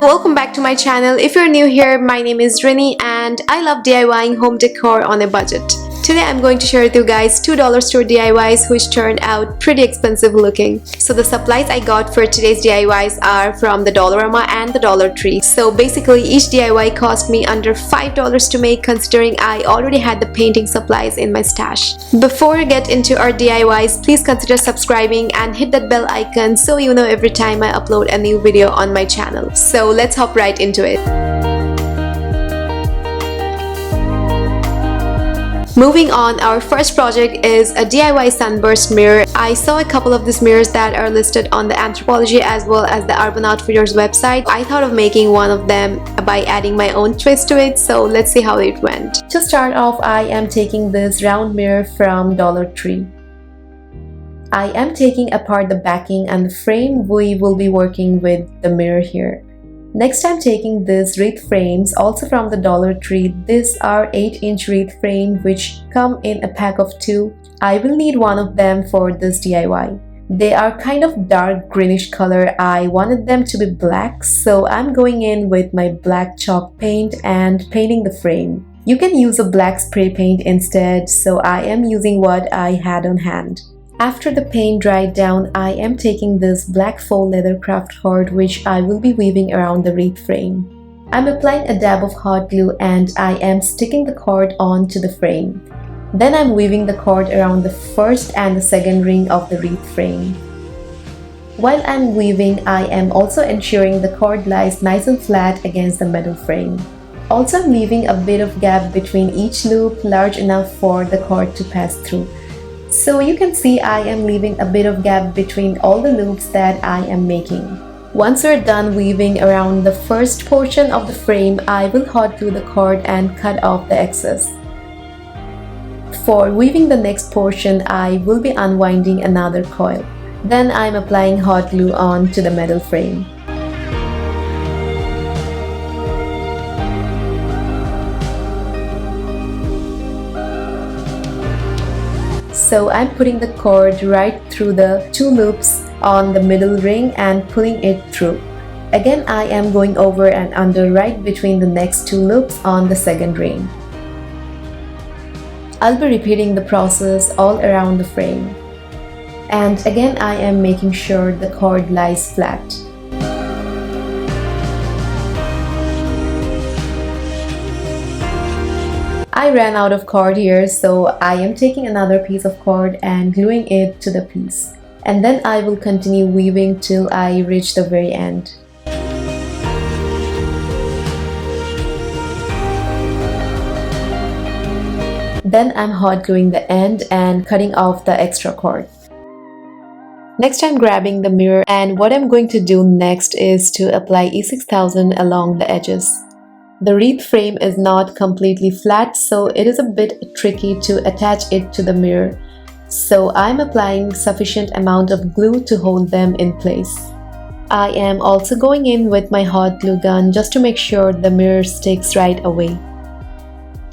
Welcome back to my channel. If you're new here, my name is Rini and I love DIYing home decor on a budget. Today I'm going to share with you guys $2 store DIYs which turned out pretty expensive looking. So the supplies I got for today's DIYs are from the Dollarama and the Dollar Tree. So basically each DIY cost me under $5 to make, considering I already had the painting supplies in my stash. Before we get into our DIYs, please consider subscribing and hit that bell icon so you know every time I upload a new video on my channel. So let's hop right into it. Moving on, our first project is a DIY Sunburst Mirror. I saw a couple of these mirrors that are listed on the Anthropologie as well as the Urban Outfitters website. I thought of making one of them by adding my own twist to it, so let's see how it went. To start off, I am taking this round mirror from Dollar Tree. I am taking apart the backing and the frame. We will be working with the mirror here. Next, I'm taking these wreath frames, also from the Dollar Tree. These are 8-inch wreath frame which come in a pack of 2. I will need one of them for this DIY. They are kind of dark greenish color. I wanted them to be black, so I'm going in with my black chalk paint and painting the frame. You can use a black spray paint instead, so I am using what I had on hand. After the paint dried down, I am taking this black faux leather craft cord which I will be weaving around the wreath frame. I'm applying a dab of hot glue and I am sticking the cord onto the frame. Then I'm weaving the cord around the first and the second ring of the wreath frame. While I'm weaving, I am also ensuring the cord lies nice and flat against the metal frame. Also, I'm leaving a bit of gap between each loop, large enough for the cord to pass through. So you can see I am leaving a bit of gap between all the loops that I am making. Once we're done weaving around the first portion of the frame, I will hot glue the cord and cut off the excess. For weaving the next portion, I will be unwinding another coil. Then I'm applying hot glue onto the metal frame. So I'm putting the cord right through the 2 loops on the middle ring and pulling it through. Again, I am going over and under right between the next 2 loops on the second ring. I'll be repeating the process all around the frame. And again, I am making sure the cord lies flat. I ran out of cord here, so I am taking another piece of cord and gluing it to the piece. And then I will continue weaving till I reach the very end. Then I'm hot gluing the end and cutting off the extra cord. Next, I'm grabbing the mirror, and what I'm going to do next is to apply E6000 along the edges. The wreath frame is not completely flat, so it is a bit tricky to attach it to the mirror. So I'm applying sufficient amount of glue to hold them in place. I am also going in with my hot glue gun just to make sure the mirror sticks right away.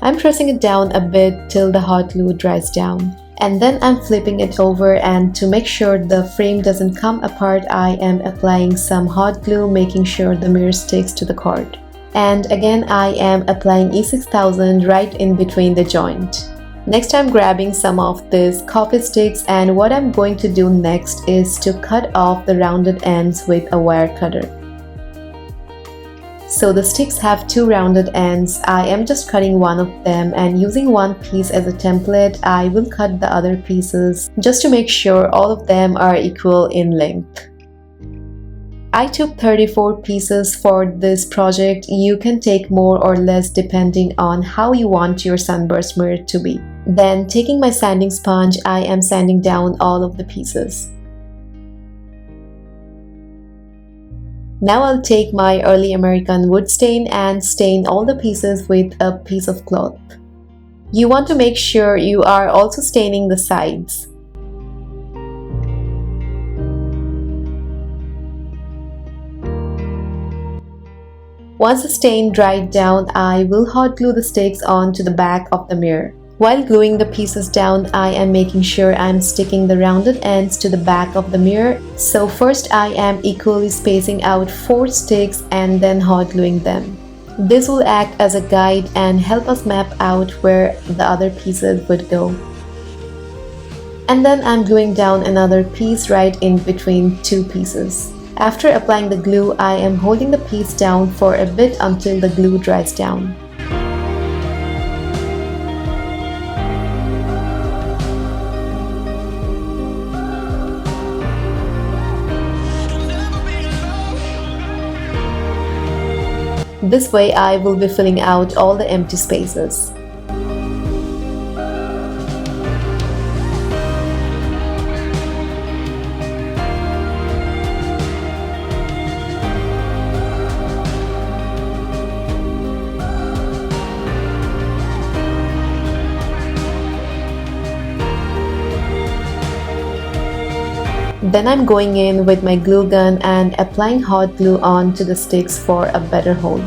I'm pressing it down a bit till the hot glue dries down. And then I'm flipping it over, and to make sure the frame doesn't come apart, I am applying some hot glue, making sure the mirror sticks to the cord. And again, I am applying E6000 right in between the joint. Next, I'm grabbing some of these coffee sticks, and what I'm going to do next is to cut off the rounded ends with a wire cutter. So the sticks have 2 rounded ends. I am just cutting one of them, and using one piece as a template, I will cut the other pieces just to make sure all of them are equal in length. I took 34 pieces for this project. You can take more or less depending on how you want your sunburst mirror to be. Then, taking my sanding sponge, I am sanding down all of the pieces. Now I'll take my early American wood stain and stain all the pieces with a piece of cloth. You want to make sure you are also staining the sides. Once the stain dried down, I will hot glue the sticks onto the back of the mirror. While gluing the pieces down, I am making sure I'm sticking the rounded ends to the back of the mirror. So first I am equally spacing out 4 sticks and then hot gluing them. This will act as a guide and help us map out where the other pieces would go. And then I'm gluing down another piece right in between 2 pieces. After applying the glue, I am holding the piece down for a bit until the glue dries down. This way I will be filling out all the empty spaces. Then I'm going in with my glue gun and applying hot glue onto the sticks for a better hold.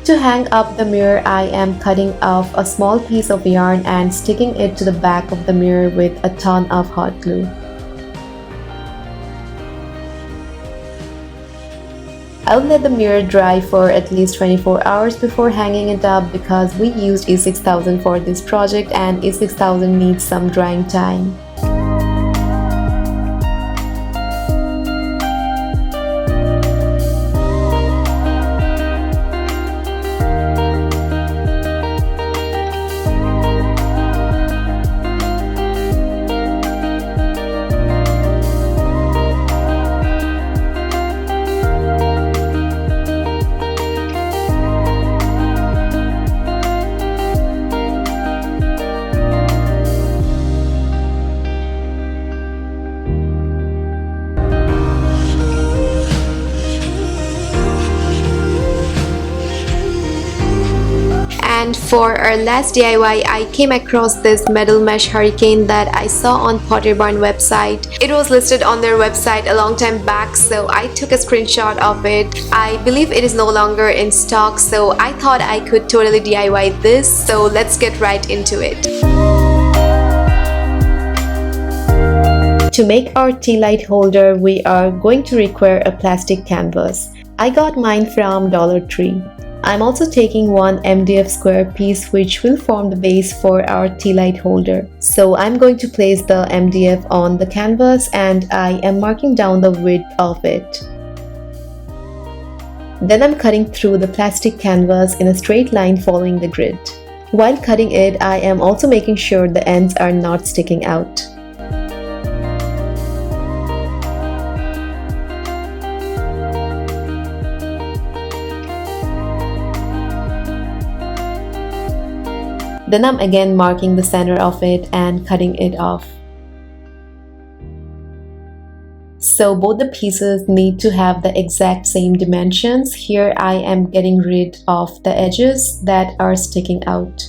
To hang up the mirror, I am cutting off a small piece of yarn and sticking it to the back of the mirror with a ton of hot glue. I'll let the mirror dry for at least 24 hours before hanging it up because we used E6000 for this project and E6000 needs some drying time. And for our last DIY, I came across this metal mesh hurricane that I saw on Pottery Barn website. It was listed on their website a long time back, so I took a screenshot of it. I believe it is no longer in stock, so I thought I could totally DIY this, so let's get right into it. To make our tea light holder, we are going to require a plastic canvas. I got mine from Dollar Tree. I'm also taking one MDF square piece which will form the base for our tea light holder. So I'm going to place the MDF on the canvas and I am marking down the width of it. Then I'm cutting through the plastic canvas in a straight line following the grid. While cutting it, I am also making sure the ends are not sticking out. Then I'm again marking the center of it and cutting it off. So both the pieces need to have the exact same dimensions. Here I am getting rid of the edges that are sticking out.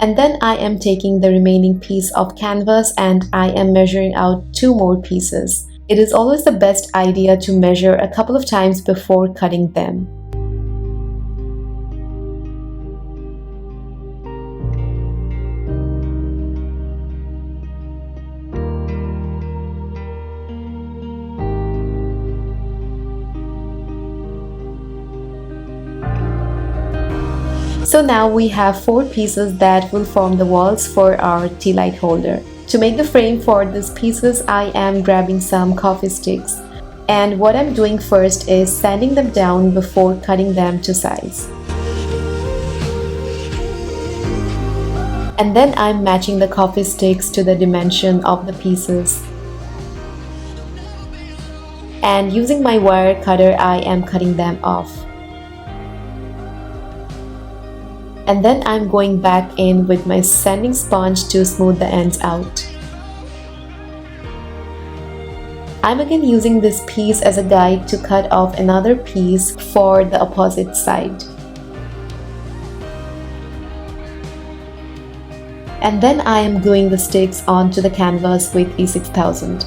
And then I am taking the remaining piece of canvas and I am measuring out 2 more pieces. It is always the best idea to measure a couple of times before cutting them. So now we have 4 pieces that will form the walls for our tea light holder. To make the frame for these pieces, I am grabbing some coffee sticks. And what I'm doing first is sanding them down before cutting them to size. And then I'm matching the coffee sticks to the dimension of the pieces. And using my wire cutter, I am cutting them off. And then I'm going back in with my sanding sponge to smooth the ends out. I'm again using this piece as a guide to cut off another piece for the opposite side. And then I am gluing the sticks onto the canvas with E6000.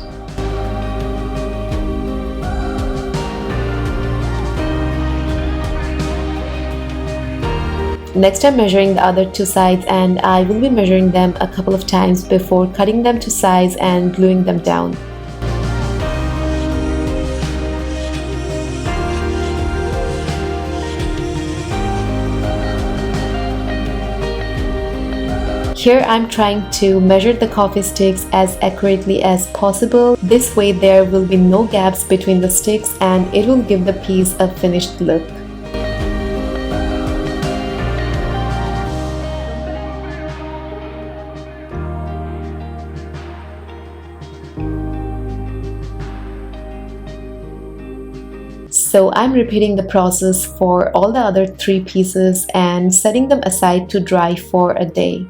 Next, I'm measuring the other two sides, and I will be measuring them a couple of times before cutting them to size and gluing them down. Here I'm trying to measure the coffee sticks as accurately as possible. This way there will be no gaps between the sticks and it will give the piece a finished look. So I'm repeating the process for all the other 3 pieces and setting them aside to dry for a day.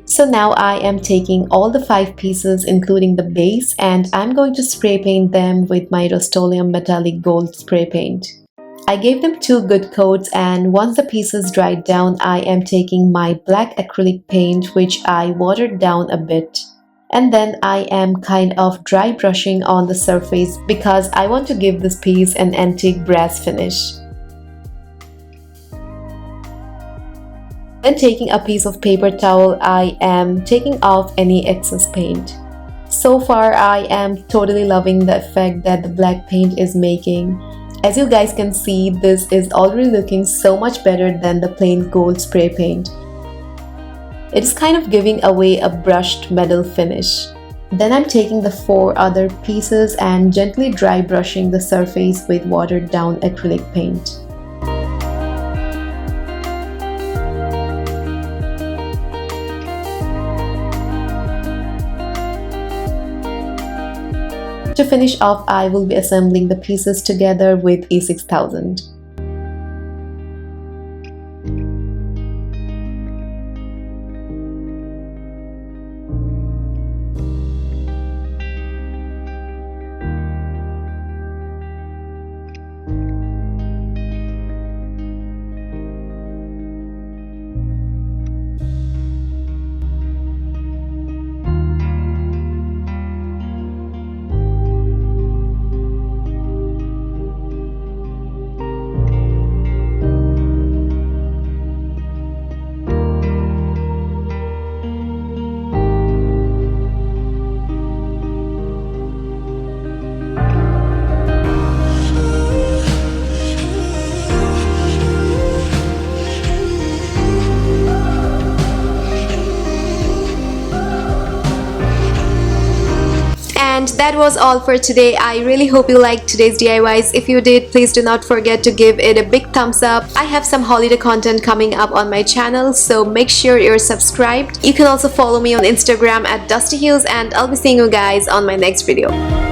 So now I am taking all the 5 pieces including the base and I'm going to spray paint them with my Rust-Oleum metallic gold spray paint. I gave them 2 good coats, and once the pieces dried down I am taking my black acrylic paint, which I watered down a bit. And then I am kind of dry brushing on the surface because I want to give this piece an antique brass finish. Then taking a piece of paper towel, I am taking off any excess paint. So far I am totally loving the effect that the black paint is making. As you guys can see, this is already looking so much better than the plain gold spray paint. It is kind of giving away a brushed metal finish. Then I'm taking the 4 other pieces and gently dry brushing the surface with watered down acrylic paint. To finish off, I will be assembling the pieces together with E6000. And that was all for today. I really hope you liked today's DIYs. If you did, please do not forget to give it a big thumbs up. I have some holiday content coming up on my channel, so make sure you're subscribed. You can also follow me on Instagram at DustyHeels, and I'll be seeing you guys on my next video.